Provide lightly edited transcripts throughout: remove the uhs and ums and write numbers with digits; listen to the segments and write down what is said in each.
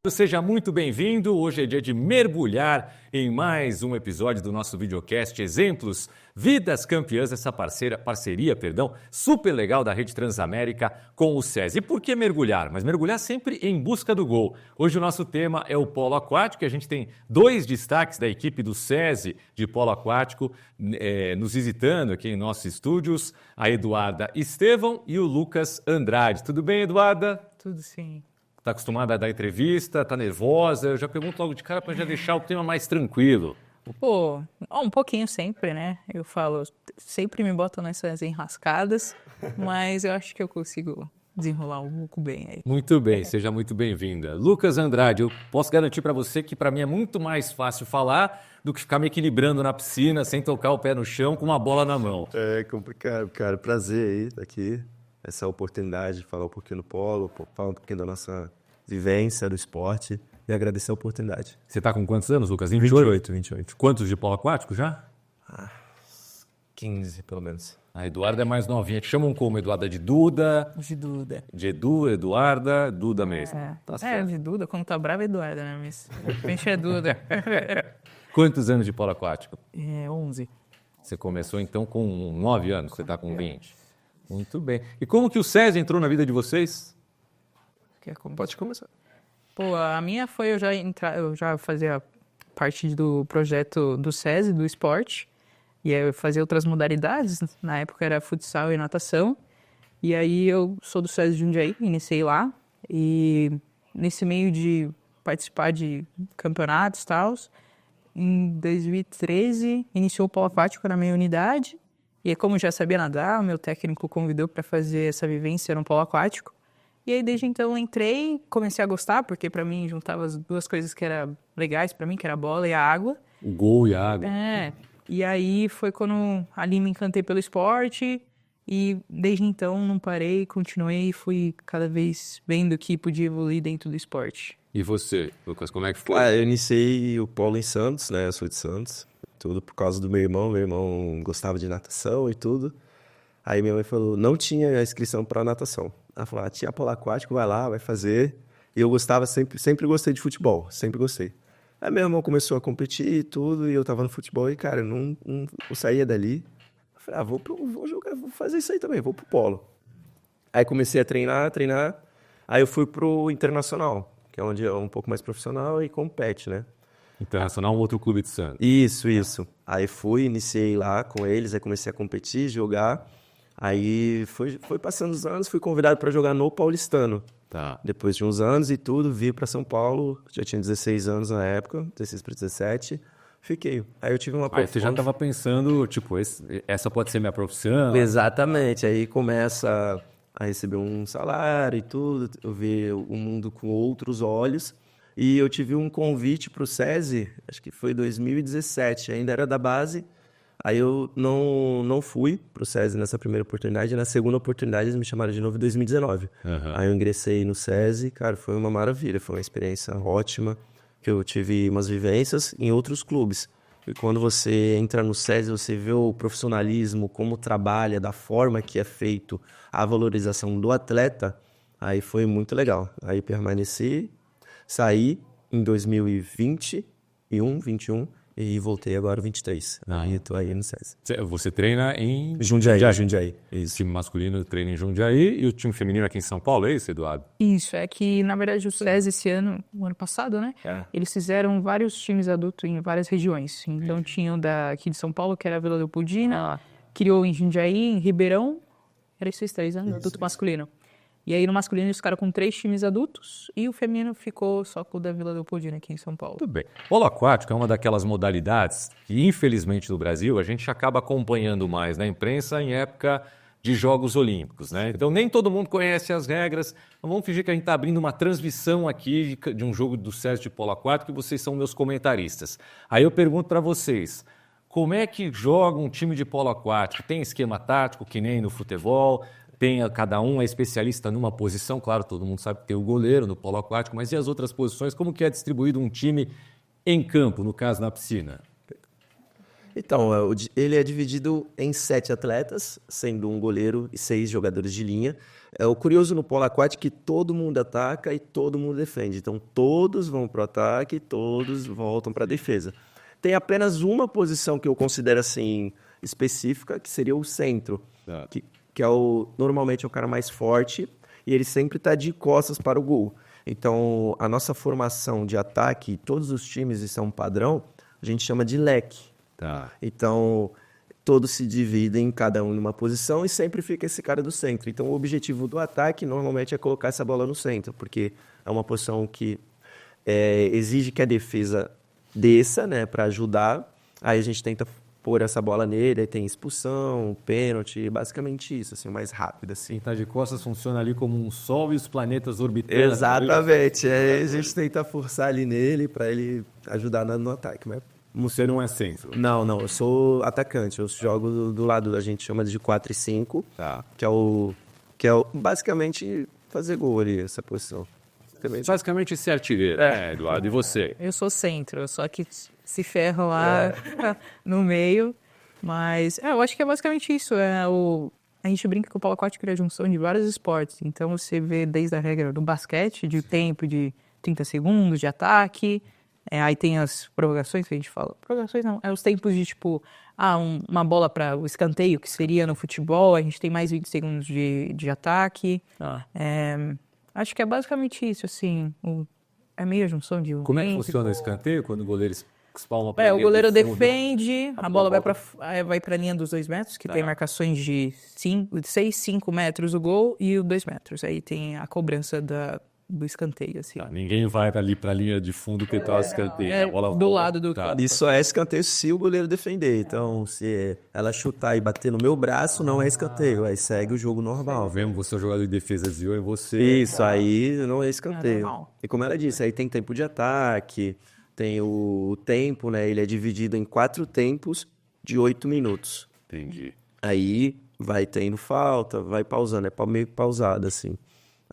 Seja muito bem-vindo. Hoje é dia de mergulhar em mais um episódio do nosso videocast Exemplos Vidas Campeãs, essa parceria, super legal da Rede Transamérica com o SESI. E por que mergulhar? Mas mergulhar sempre em busca do gol. Hoje o nosso tema é o polo aquático e a gente tem dois destaques da equipe do SESI de polo aquático nos visitando aqui em nossos estúdios, a Eduarda Estevão e o Lucas Andrade. Tudo bem, Eduarda? Tudo sim. Está acostumada a dar entrevista, está nervosa? Eu já pergunto logo de cara para já deixar o tema mais tranquilo. Pô, um pouquinho sempre, né? Eu falo, sempre me botam nessas enrascadas, mas eu acho que eu consigo desenrolar um pouco bem aí. Muito bem, seja muito bem-vinda. Lucas Andrade, eu posso garantir para você que para mim é muito mais fácil falar do que ficar me equilibrando na piscina, sem tocar o pé no chão, com uma bola na mão. É complicado, cara. Prazer aí estar aqui. Essa oportunidade de falar um pouquinho do polo, falar um pouquinho da nossa vivência do esporte e agradecer a oportunidade. Você está com quantos anos, Lucas? 28. Quantos de polo aquático já? 15, pelo menos. A Eduarda é mais novinha. Te chamam como? Eduarda de Duda? De Duda. De Edu, Eduarda, Duda mesmo. De Duda, quando tá brava é Eduarda, né? Mas de repente é Duda. Quantos anos de polo aquático? 11. Você começou então com 9 anos, você está com 20. Muito bem. E como que o SESI entrou na vida de vocês? Pode começar. Pô, a minha foi eu já fazia parte do projeto do SESI, do esporte, e aí eu fazia outras modalidades, na época era futsal e natação, e aí eu sou do SESI de Jundiaí, iniciei lá, e nesse meio de participar de campeonatos e tal, em 2013 iniciou o polo aquático na minha unidade, e aí, como eu já sabia nadar, o meu técnico convidou para fazer essa vivência no polo aquático. E aí, desde então, eu entrei, comecei a gostar, porque para mim juntava as duas coisas que eram legais para mim, que era a bola e a água. O gol e a água. E aí foi quando ali me encantei pelo esporte. E desde então não parei, continuei e fui cada vez vendo que podia evoluir dentro do esporte. E você, Lucas, como é que foi? Eu iniciei o polo em Santos, né? Eu sou de Santos. Tudo por causa do meu irmão. Meu irmão gostava de natação e tudo. Aí minha mãe falou, não tinha inscrição para natação. Ela falou, tinha polo aquático, vai lá, vai fazer. E eu gostava, sempre gostei de futebol, sempre gostei. Aí meu irmão começou a competir e tudo, e eu tava no futebol e, cara, eu não saía dali. Eu falei, vou jogar, vou fazer isso aí também, vou pro polo. Aí comecei a treinar. Aí eu fui pro Internacional, que é onde é um pouco mais profissional e compete, né? Internacional, um outro clube de Santos. Isso. Aí iniciei lá com eles, aí comecei a competir, jogar. Aí foi passando os anos, fui convidado para jogar no Paulistano. Tá. Depois de uns anos e tudo, vim para São Paulo, já tinha 16 anos na época, 16 para 17, fiquei. Aí eu tive uma Aí você já estava pensando, tipo, essa pode ser minha profissão? Exatamente, aí começa a receber um salário e tudo, eu ver o mundo com outros olhos. E eu tive um convite para o SESI, acho que foi 2017, ainda era da base. Aí eu não fui pro SESI nessa primeira oportunidade, e na segunda oportunidade eles me chamaram de novo em 2019. Aí eu ingressei no SESI, cara, foi uma maravilha, foi uma experiência ótima, que eu tive umas vivências em outros clubes. E quando você entra no SESI, você vê o profissionalismo, como trabalha, da forma que é feito, a valorização do atleta, aí foi muito legal. Aí permaneci, saí em 2021, 21, e voltei agora 23. Aí tô aí no SESI. Você treina em Jundiaí. O time masculino treina em Jundiaí e o time feminino aqui em São Paulo, é isso, Eduardo? Isso, é que na verdade o SESI esse ano, o ano passado, né? Eles fizeram vários times adultos em várias regiões. Então tinham daqui de São Paulo, que era a Vila Leopoldina, criou em Jundiaí, em Ribeirão. Era esses três, né? Adulto masculino. E aí no masculino eles ficaram com 3 times adultos e o feminino ficou só com o da Vila Leopoldina aqui em São Paulo. Tudo bem. Polo aquático é uma daquelas modalidades que, infelizmente, no Brasil, a gente acaba acompanhando mais na imprensa em época de Jogos Olímpicos, né? Então nem todo mundo conhece as regras. Então, vamos fingir que a gente está abrindo uma transmissão aqui de um jogo do SESI de polo aquático e vocês são meus comentaristas. Aí eu pergunto para vocês, como é que joga um time de polo aquático? Tem esquema tático, que nem no futebol? Cada um é especialista numa posição, claro, todo mundo sabe que tem o goleiro no polo aquático, mas e as outras posições? Como que é distribuído um time em campo, no caso na piscina? Então, ele é dividido em 7 atletas, sendo um goleiro e 6 jogadores de linha. O curioso no polo aquático é que todo mundo ataca e todo mundo defende. Então, todos vão para o ataque e todos voltam para a defesa. Tem apenas uma posição que eu considero assim específica, que seria o centro, que é normalmente é o cara mais forte e ele sempre está de costas para o gol. Então, a nossa formação de ataque, todos os times, isso é um padrão, a gente chama de leque. Então, todos se dividem, cada um numa posição, e sempre fica esse cara do centro. Então, o objetivo do ataque, normalmente, é colocar essa bola no centro, porque é uma posição que exige que a defesa desça, né, para ajudar. Aí a gente tenta pôr essa bola nele, aí tem expulsão, pênalti, basicamente isso, assim, o mais rápido, assim. Quem tá de costas funciona ali como um sol e os planetas orbitando. Exatamente. Aí a gente tenta forçar ali nele para ele ajudar no ataque, mas... Você não é centro. Não, eu sou atacante. Eu jogo do lado, a gente chama de 4 e 5, que é o basicamente fazer gol ali, essa posição. Basicamente ser artilheiro, Eduardo. E você? Eu sou centro, só que se ferro lá no meio. Mas eu acho que é basicamente isso. A gente brinca que o polo aquático é a junção de vários esportes. Então você vê desde a regra do basquete, de tempo de 30 segundos de ataque. Aí tem as prorrogações que a gente fala. Prorrogações não, os tempos de tipo, uma bola para o escanteio, que seria no futebol, a gente tem mais 20 segundos de ataque. Acho que é basicamente isso, assim. É meio a junção de... Como é que funciona o escanteio quando o goleiro espalma para o goleiro defende, a bola vai para a linha dos 2 metros, que tem marcações de 6, 5 metros o gol e o 2 metros. Aí tem a cobrança do escanteio, assim. Ninguém vai ali para a linha de fundo que tá o escanteio. Do lado do... Isso só é escanteio se o goleiro defender. Então, se ela chutar e bater no meu braço, não é escanteio. Aí segue o jogo normal. Vemos você é o jogador de defesa e você... Isso, aí não é escanteio. E como ela disse, aí tem tempo de ataque, tem o tempo, né? Ele é dividido em 4 tempos de 8 minutos. Entendi. Aí vai tendo falta, vai pausando. É meio pausado, assim.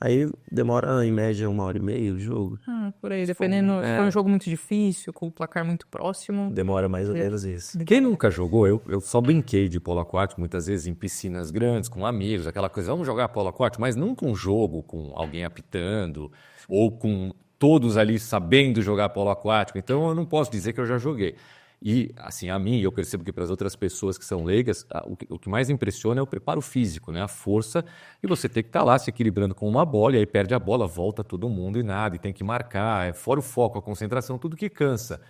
Aí demora, em média, 1h30 o jogo. Por aí, dependendo. Se for um jogo muito difícil, com o placar muito próximo. Demora mais ou menos isso. Quem nunca jogou, eu só brinquei de polo aquático, muitas vezes em piscinas grandes, com amigos, aquela coisa, vamos jogar polo aquático, mas nunca um jogo com alguém apitando, ou com todos ali sabendo jogar polo aquático. Então eu não posso dizer que eu já joguei. E, assim, a mim, eu percebo que para as outras pessoas que são leigas, o que mais impressiona é o preparo físico, né? A força, e você tem que estar lá se equilibrando com uma bola, e aí perde a bola, volta todo mundo e nada, e tem que marcar, fora o foco, a concentração, tudo que cansa.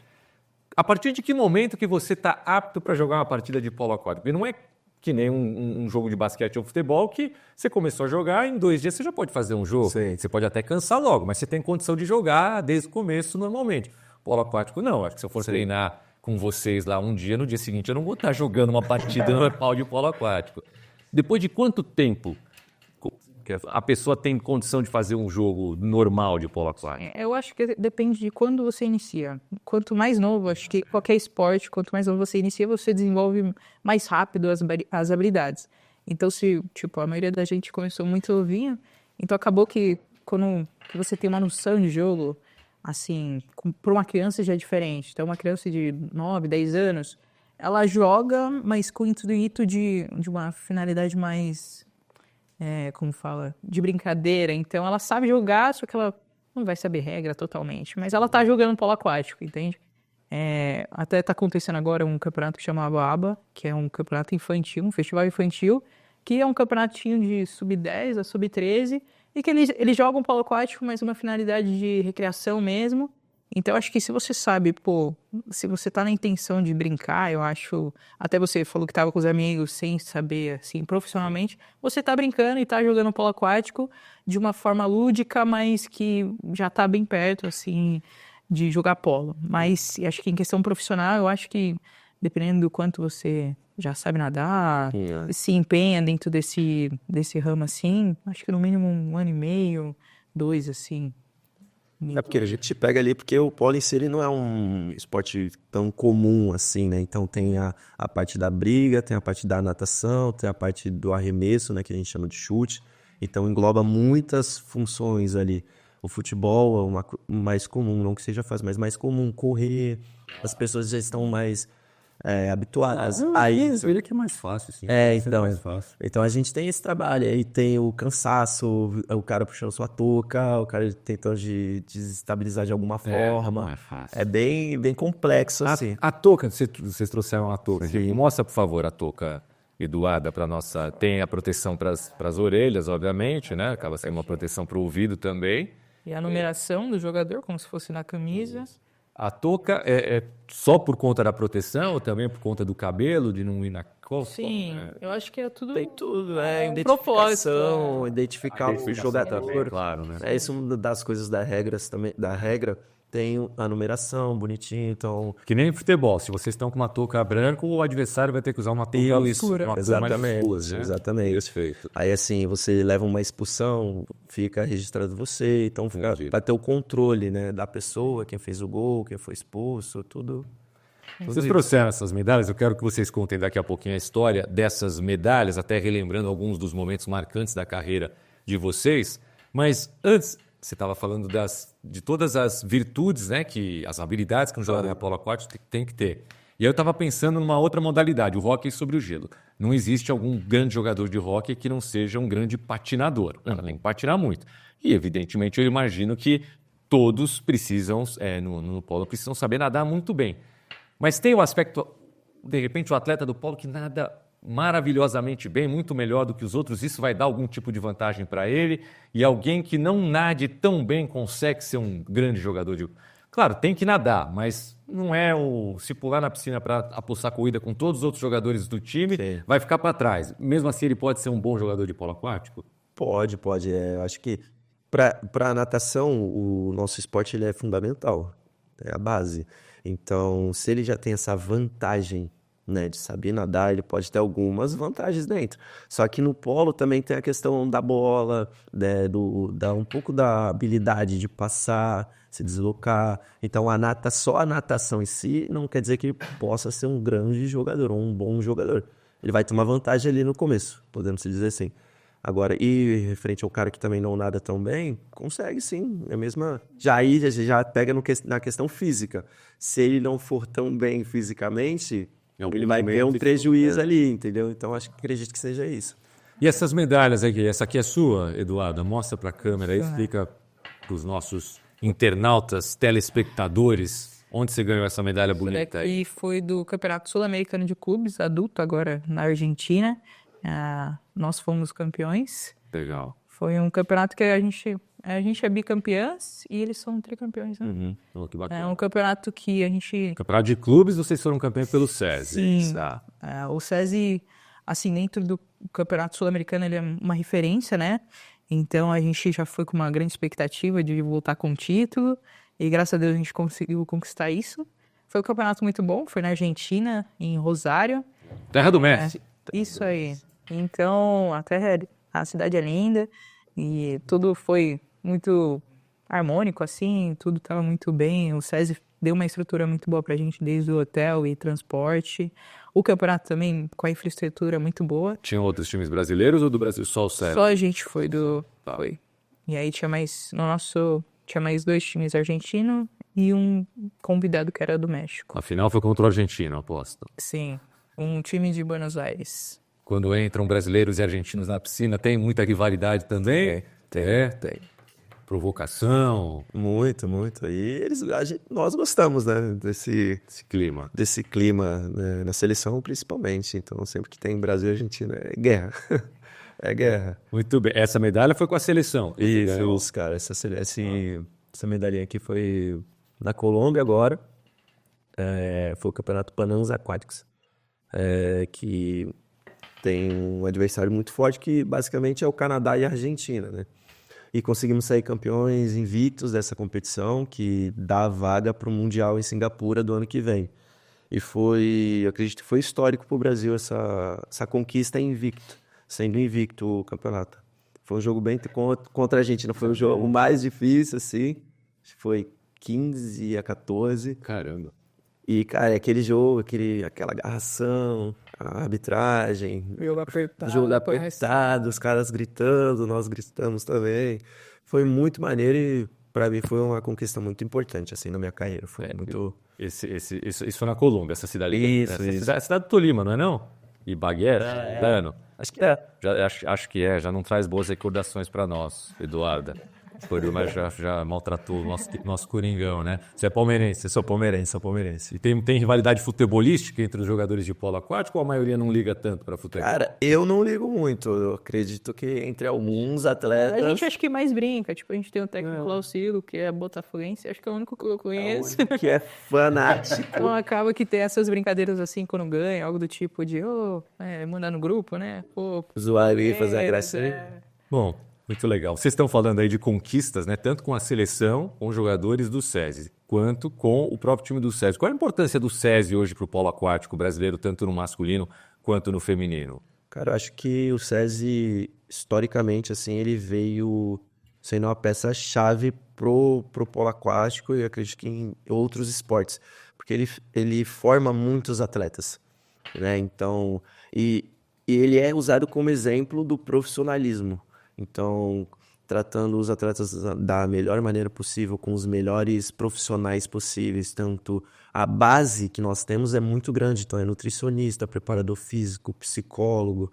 A partir de que momento que você está apto para jogar uma partida de polo aquático? E não é que nem um jogo de basquete ou futebol que você começou a jogar, em 2 dias você já pode fazer um jogo. Sim. Você pode até cansar logo, mas você tem condição de jogar desde o começo normalmente. Polo aquático não, acho que se eu for treinar com vocês lá um dia, no dia seguinte eu não vou estar jogando uma partida normal de polo aquático. Depois de quanto tempo a pessoa tem condição de fazer um jogo normal de polo aquático? Eu acho que depende de quando você inicia. Quanto mais novo, acho que qualquer esporte, quanto mais novo você inicia, você desenvolve mais rápido as habilidades. Então, se a maioria da gente começou muito novinha, então acabou que quando você tem uma noção de jogo, assim, para uma criança já é diferente. Então, uma criança de 9, 10 anos, ela joga, mas com o intuito de uma finalidade mais, como fala, de brincadeira. Então, ela sabe jogar, só que ela não vai saber regra totalmente. Mas ela tá jogando polo aquático, entende? Até tá acontecendo agora um campeonato que chama ABA, que é um campeonato infantil, um festival infantil, que é um campeonatinho de sub-10 a sub-13, e que eles jogam polo aquático, mas uma finalidade de recreação mesmo. Então, acho que se você sabe, se você tá na intenção de brincar, eu acho... Até você falou que tava com os amigos sem saber, assim, profissionalmente. Você tá brincando e tá jogando polo aquático de uma forma lúdica, mas que já tá bem perto, assim, de jogar polo. Mas acho que em questão profissional, eu acho que dependendo do quanto você já sabe nadar, se empenha dentro desse ramo assim, acho que no mínimo 1 ano e meio, 2, assim. Porque a gente pega ali, porque o polo em si ele não é um esporte tão comum assim, né? Então tem a parte da briga, tem a parte da natação, tem a parte do arremesso, né? Que a gente chama de chute. Então engloba muitas funções ali. O futebol é mais comum, não que seja fácil, mas mais comum, correr. As pessoas já estão mais habituadas. Aí, Ele que é mais fácil, sim. então, mais fácil. então a gente tem esse trabalho, aí tem o cansaço, o cara puxando sua touca, o cara tentando de desestabilizar de alguma forma. Não é fácil. É bem complexo, assim. A touca, vocês trouxeram a touca. Mostra, por favor, a touca, Eduarda, para nossa. Tem a proteção para as orelhas, obviamente, né? Acaba sendo uma proteção para o ouvido também. E a numeração do jogador, como se fosse na camisa. A touca é só por conta da proteção ou também por conta do cabelo, de não ir na costa? Sim, eu acho que é tudo. Tem tudo, propósito, identificação, identificar o jogador. Claro, né? É isso uma das coisas da regra, tem a numeração bonitinho, então... Que nem futebol. Se vocês estão com uma touca branca, o adversário vai ter que usar uma touca uma cor mais escura, né? Exatamente. Perfeito. Aí assim, você leva uma expulsão, fica registrado você, então vai ter o controle, né, da pessoa, quem fez o gol, quem foi expulso, tudo. Vocês trouxeram essas medalhas, eu quero que vocês contem daqui a pouquinho a história dessas medalhas, até relembrando alguns dos momentos marcantes da carreira de vocês. Mas antes, você estava falando de todas as virtudes, né, as habilidades que um jogador de polo aquático tem que ter. E aí eu estava pensando numa outra modalidade, o hóquei sobre o gelo. Não existe algum grande jogador de hóquei que não seja um grande patinador. Não, tem que patinar muito. E, evidentemente, eu imagino que todos precisam, no polo, precisam saber nadar muito bem. Mas tem o aspecto, de repente, o atleta do polo que nada maravilhosamente bem, muito melhor do que os outros, isso vai dar algum tipo de vantagem para ele, e alguém que não nade tão bem consegue ser um grande jogador de... Claro, tem que nadar, mas não é se pular na piscina para apostar corrida com todos os outros jogadores do time, vai ficar para trás. Mesmo assim, ele pode ser um bom jogador de polo aquático? Pode. Eu acho que para a natação, o nosso esporte ele é fundamental, é a base. Então, se ele já tem essa vantagem, né, de saber nadar, ele pode ter algumas vantagens dentro. Só que no polo também tem a questão da bola, né, um pouco da habilidade de passar, se deslocar. Então, só a natação em si não quer dizer que ele possa ser um grande jogador, ou um bom jogador. Ele vai ter uma vantagem ali no começo, podemos dizer assim. Agora, e referente ao cara que também não nada tão bem, consegue sim. É a mesma. Já pega na questão física. Se ele não for tão bem fisicamente, ele vai ter um prejuízo ali, entendeu? Então, acredito que seja isso. E essas medalhas aqui, essa aqui é sua, Eduardo? Mostra para a câmera aí, explica para os nossos internautas, telespectadores, onde você ganhou essa medalha bonita aí. E foi do Campeonato Sul-Americano de Clubes, adulto, agora na Argentina. Nós fomos campeões. Legal. Foi um campeonato que a gente é bicampeãs e eles são tricampeões, né? Uhum. Oh, que bacana. É um campeonato que a gente... Campeonato de clubes, vocês foram campeões pelo SESI. Sim. O SESI, assim, dentro do Campeonato Sul-Americano, ele é uma referência, né? Então, a gente já foi com uma grande expectativa de voltar com o título. E, graças a Deus, a gente conseguiu conquistar isso. Foi um campeonato muito bom. Foi na Argentina, em Rosário. Terra do Messi. Isso aí. Então, a cidade é linda. E tudo foi muito harmônico, assim. Tudo estava muito bem. O SESI deu uma estrutura muito boa pra gente, desde o hotel e transporte. O campeonato também com a infraestrutura muito boa. Tinha outros times brasileiros ou do Brasil só o SESI? Só a gente foi Foi. E aí tinha mais... Tinha mais 2 times argentinos e um convidado que era do México. A final foi contra o argentino, aposto. Sim. Um time de Buenos Aires. Quando entram brasileiros e argentinos na piscina, tem muita rivalidade também? Tem. Provocação. Muito. E nós gostamos, né, desse clima, né, na seleção principalmente. Então, sempre que tem Brasil e Argentina, é guerra. É guerra. Muito bem. Essa medalha foi com a seleção. Isso, cara. Essa medalhinha aqui foi na Colômbia agora. Foi o Campeonato Panams Aquáticos. Que tem um adversário muito forte que basicamente é o Canadá e a Argentina, né? E conseguimos sair campeões invictos dessa competição, que dá a vaga para o Mundial em Singapura do ano que vem. E eu acredito que foi histórico para o Brasil essa conquista sendo invicto o campeonato. Foi um jogo bem contra a Argentina, foi o jogo mais difícil, assim. Foi 15-14. Caramba. E, cara, aquele jogo, aquela agarração, a arbitragem. Jogo apertado, os caras gritando, nós gritamos também. Foi muito maneiro e para mim foi uma conquista muito importante, assim, na minha carreira. Foi muito... Isso na Colômbia, essa cidade. Isso. Cidade do Tolima, não é não? Ibagué? Dano. Acho que é. Acho que é, já não traz boas recordações para nós, Eduarda. Mas já maltratou o nosso Coringão, né? Você é palmeirense? Sou palmeirense. E tem rivalidade futebolística entre os jogadores de polo aquático ou a maioria não liga tanto para futebol? Cara, eu não ligo muito. Eu acredito que entre alguns atletas... A gente acho que mais brinca. Tipo, a gente tem um técnico lá, o Ciro, que é botafoguense. Acho que é o único que eu conheço. que é fanático. Então acaba que tem essas brincadeiras assim quando ganha, algo do tipo de, mandar no grupo, né? Pô, Zoar ali, fazer a gracinha. Bom, muito legal. Vocês estão falando aí de conquistas, né? Tanto com a seleção, com os jogadores do SESI, quanto com o próprio time do SESI. Qual a importância do SESI hoje para o polo aquático brasileiro, tanto no masculino quanto no feminino? Cara, eu acho que o SESI, historicamente, assim, ele veio sendo uma peça-chave pro polo aquático e eu acredito que em outros esportes, porque ele forma muitos atletas, né? Então, e ele é usado como exemplo do profissionalismo. Então, tratando os atletas da melhor maneira possível, com os melhores profissionais possíveis, tanto a base que nós temos é muito grande, então é nutricionista, preparador físico, psicólogo,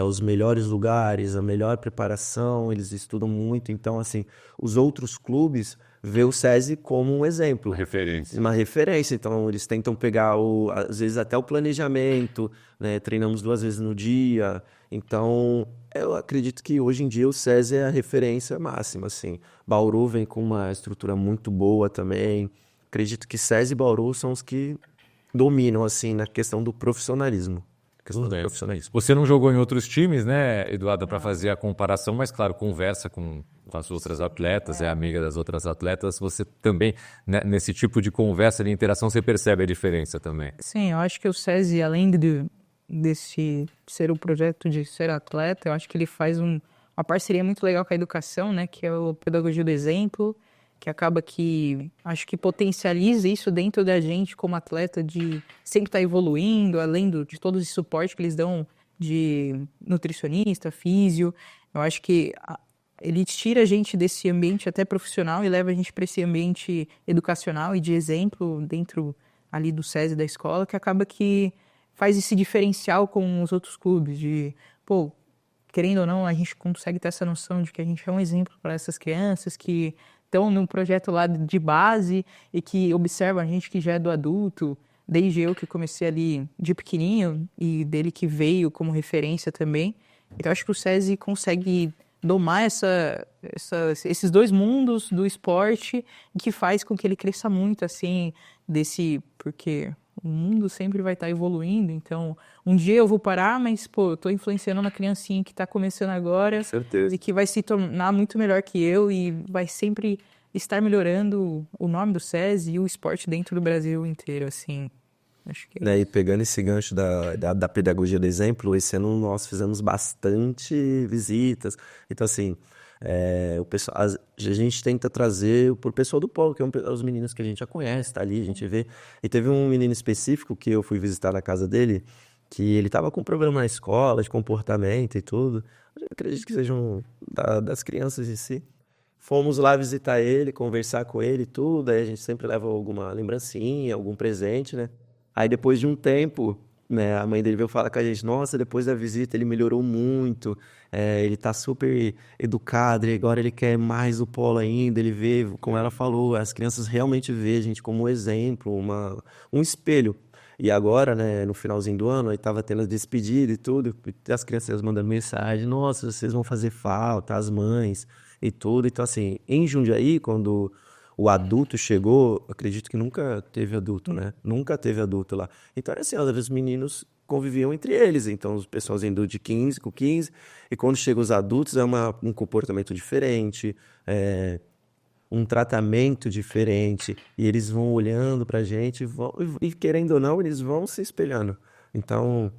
os melhores lugares, a melhor preparação, eles estudam muito, então assim, os outros clubes vê o SESI como um exemplo. Uma referência, então eles tentam pegar, às vezes até o planejamento, né? Treinamos 2 vezes no dia, então eu acredito que hoje em dia o SESI é a referência máxima, assim. Bauru vem com uma estrutura muito boa também, acredito que SESI e Bauru são os que dominam, assim, na questão do profissionalismo. Você não jogou em outros times, né, Eduarda, para fazer a comparação, mas claro, conversa com as outras atletas, é amiga das outras atletas, você também, né, nesse tipo de conversa, de interação, você percebe a diferença também. Sim, eu acho que o SESI, além desse ser o projeto de ser atleta, eu acho que ele faz uma parceria muito legal com a educação, né, que é o Pedagogia do Exemplo, que acaba que, acho que potencializa isso dentro da gente como atleta, de sempre estar evoluindo, além de todo esse suporte que eles dão de nutricionista, físio. Eu acho que ele tira a gente desse ambiente até profissional e leva a gente para esse ambiente educacional e de exemplo dentro ali do SESI da escola, que acaba que faz esse diferencial com os outros clubes, de, pô, querendo ou não, a gente consegue ter essa noção de que a gente é um exemplo para essas crianças que estão num projeto lá de base e que observam a gente que já é do adulto, desde eu que comecei ali de pequenininho e dele que veio como referência também. Então, acho que o SESI consegue domar esses dois mundos do esporte, que faz com que ele cresça muito, assim, porque o mundo sempre vai estar evoluindo, então um dia eu vou parar, mas, pô, eu tô influenciando uma criancinha que tá começando agora. Certeza. E que vai se tornar muito melhor que eu e vai sempre estar melhorando o nome do SESI e o esporte dentro do Brasil inteiro, assim. Acho que E pegando esse gancho da pedagogia do exemplo, esse ano nós fizemos bastante visitas. Então, assim, o pessoal, a gente tenta trazer pro pessoal do polo, que é os meninos que a gente já conhece, tá ali, a gente vê. E teve um menino específico que eu fui visitar na casa dele, que ele tava com problema na escola, de comportamento e tudo. Eu acredito que sejam das crianças em si. Fomos lá visitar ele, conversar com ele e tudo, aí a gente sempre leva alguma lembrancinha, algum presente, né? Aí depois de um tempo, né, a mãe dele veio falar com a gente, nossa, depois da visita ele melhorou muito, ele tá super educado, e agora ele quer mais o polo ainda, ele vê, como ela falou, as crianças realmente vê a gente como um exemplo, um espelho. E agora, né, no finalzinho do ano, aí tava tendo a despedida e tudo, e as crianças mandando mensagem, nossa, vocês vão fazer falta, as mães e tudo. Então, assim, em Jundiaí, quando o adulto chegou, acredito que nunca teve adulto, né? Nunca teve adulto lá. Então, era assim, os meninos conviviam entre eles. Então, os pessoalzinhos de 15 com 15. E quando chegam os adultos, é um comportamento diferente, um tratamento diferente. E eles vão olhando pra gente e querendo ou não, eles vão se espelhando. Então,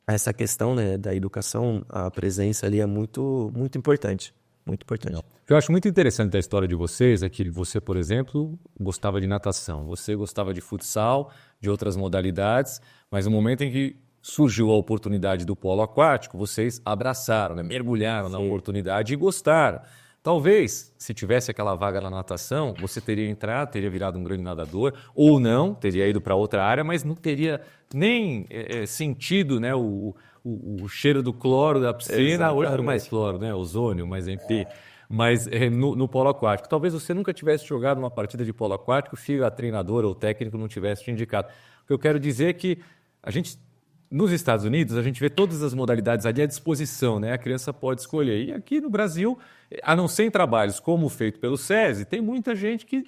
essa questão, né, da educação, a presença ali é muito, muito importante. Muito importante. O que eu acho muito interessante da história de vocês é que você, por exemplo, gostava de natação, você gostava de futsal, de outras modalidades, mas no momento em que surgiu a oportunidade do polo aquático, vocês abraçaram, né? Mergulharam na oportunidade e gostaram. Talvez, se tivesse aquela vaga na natação, você teria entrado, teria virado um grande nadador, ou não, teria ido para outra área, mas não teria nem sentido, né, o cheiro do cloro da piscina, ou mais cloro, né, ozônio, mas enfim, mas no polo aquático. Talvez você nunca tivesse jogado uma partida de polo aquático se a treinadora ou o técnico não tivesse te indicado. O que eu quero dizer é que nos Estados Unidos, a gente vê todas as modalidades ali à disposição, né? A criança pode escolher. E aqui no Brasil, a não ser em trabalhos como o feito pelo SESI, tem muita gente que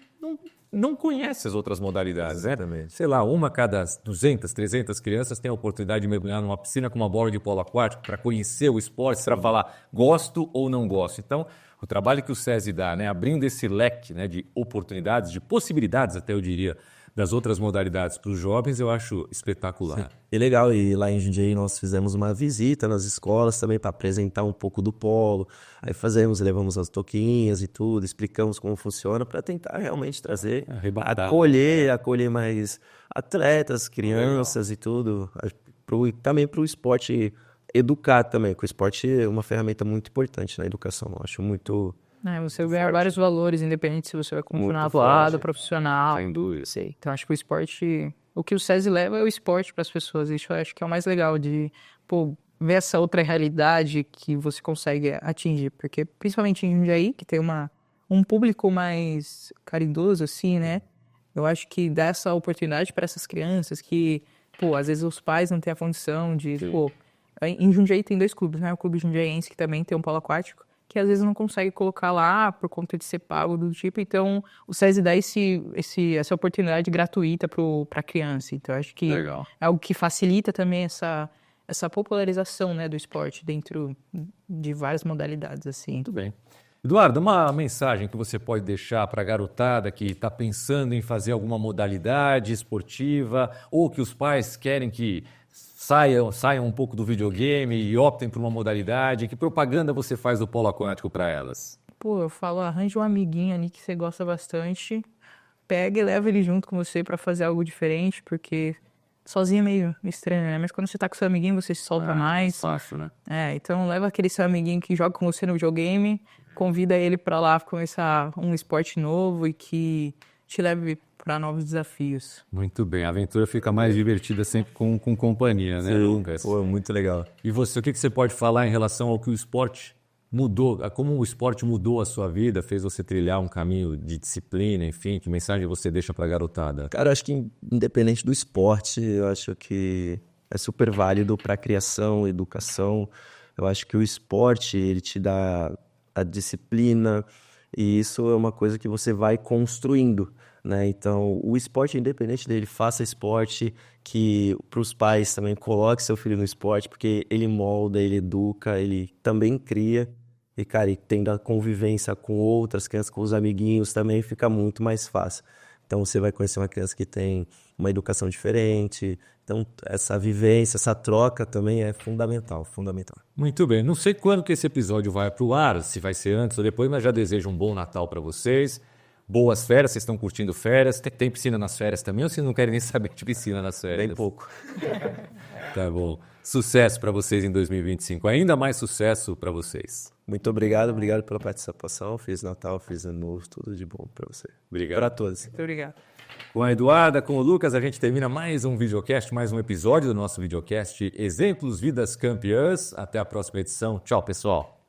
não conhece as outras modalidades, né? Exatamente. Sei lá, uma a cada 200, 300 crianças tem a oportunidade de mergulhar numa piscina com uma bola de polo aquático para conhecer o esporte, para falar gosto ou não gosto. Então, o trabalho que o SESI dá, né? Abrindo esse leque, né, de oportunidades, de possibilidades, até eu diria, das outras modalidades para os jovens, eu acho espetacular. E legal, e lá em Jundiaí nós fizemos uma visita nas escolas também para apresentar um pouco do polo. Aí levamos as toquinhas e tudo, explicamos como funciona para tentar realmente trazer, acolher mais atletas, crianças e tudo. Também para o esporte educar também, porque o esporte é uma ferramenta muito importante na educação. Eu acho muito... você vê vários valores, independente se você vai como Muito atuado, forte. profissional. Sem dúvida. Sei. Então, acho que o esporte... O que o SESI leva é o esporte para as pessoas. Isso eu acho que é o mais legal de ver essa outra realidade que você consegue atingir. Porque, principalmente em Jundiaí, que tem um público mais caridoso, assim, né? Eu acho que dá essa oportunidade para essas crianças que, às vezes os pais não têm a condição de... Em Jundiaí tem 2 clubes, né? O Clube Jundiaense, que também tem um polo aquático, que às vezes não consegue colocar lá por conta de ser pago do tipo. Então, o SESI dá essa oportunidade gratuita para a criança. Então, acho que é algo que facilita também essa popularização, né, do esporte dentro de várias modalidades, assim. Muito bem. Eduardo, uma mensagem que você pode deixar para a garotada que está pensando em fazer alguma modalidade esportiva ou que os pais querem que saiam um pouco do videogame e optem por uma modalidade. Que propaganda você faz do polo aquático para elas? Eu falo, arranja um amiguinho ali que você gosta bastante, pega e leva ele junto com você para fazer algo diferente, porque sozinho é meio estranho, né? Mas quando você tá com seu amiguinho, você se solta mais. Fácil, né? Então leva aquele seu amiguinho que joga com você no videogame, convida ele para lá começar um esporte novo e que te leve para novos desafios. Muito bem, a aventura fica mais divertida sempre com companhia, né, Lucas? Muito legal. E você, o que você pode falar em relação ao que o esporte mudou, a como o esporte mudou a sua vida, fez você trilhar um caminho de disciplina, enfim, que mensagem você deixa para a garotada? Cara, eu acho que independente do esporte, eu acho que é super válido para a criação, educação. Eu acho que o esporte, ele te dá a disciplina e isso é uma coisa que você vai construindo, né? Então, o esporte, independente dele, faça esporte, que para os pais também coloque seu filho no esporte, porque ele molda, ele educa, ele também cria. E, cara, e tendo a convivência com outras crianças, com os amiguinhos, também fica muito mais fácil. Então, você vai conhecer uma criança que tem uma educação diferente. Então, essa vivência, essa troca também é fundamental, fundamental. Muito bem. Não sei quando que esse episódio vai para o ar, se vai ser antes ou depois, mas já desejo um bom Natal para vocês. Boas férias, vocês estão curtindo férias? Tem piscina nas férias também ou vocês não querem nem saber de piscina nas férias? Bem pouco. Tá bom. Sucesso para vocês em 2025. Ainda mais sucesso para vocês. Muito obrigado pela participação. Feliz Natal, feliz Ano Novo, tudo de bom para você. Obrigado. Para todos. Muito obrigado. Com a Eduarda, com o Lucas, a gente termina mais um videocast, mais um episódio do nosso videocast Exemplos Vidas Campeãs. Até a próxima edição. Tchau, pessoal.